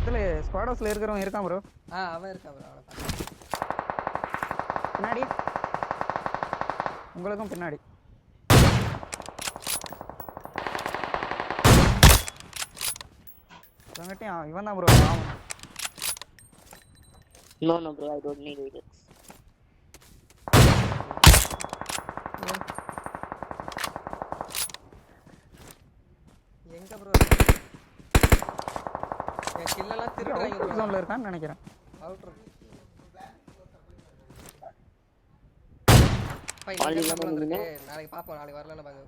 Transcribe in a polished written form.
இதுல ஸ்குவாட் ஹவுஸ்ல இருக்கிறவன் இருக்கான் ப்ரோ. அவன் இருக்கான் ப்ரோ. அவனை பாத்து பின்னாடி உங்களுக்கும் பின்னாடி இவன் தான் bro. No, bro, I don't need it. எங்க ப்ரோ என் கில் எல்லாம் திருடுறாங்க ப்ரோ. ஜோன்ல இருக்கான்னு நினைக்கிறேன். அவுட்டர் நாளைக்கு பாப்போம். நாளைக்கு வரலன்னு பாங்க.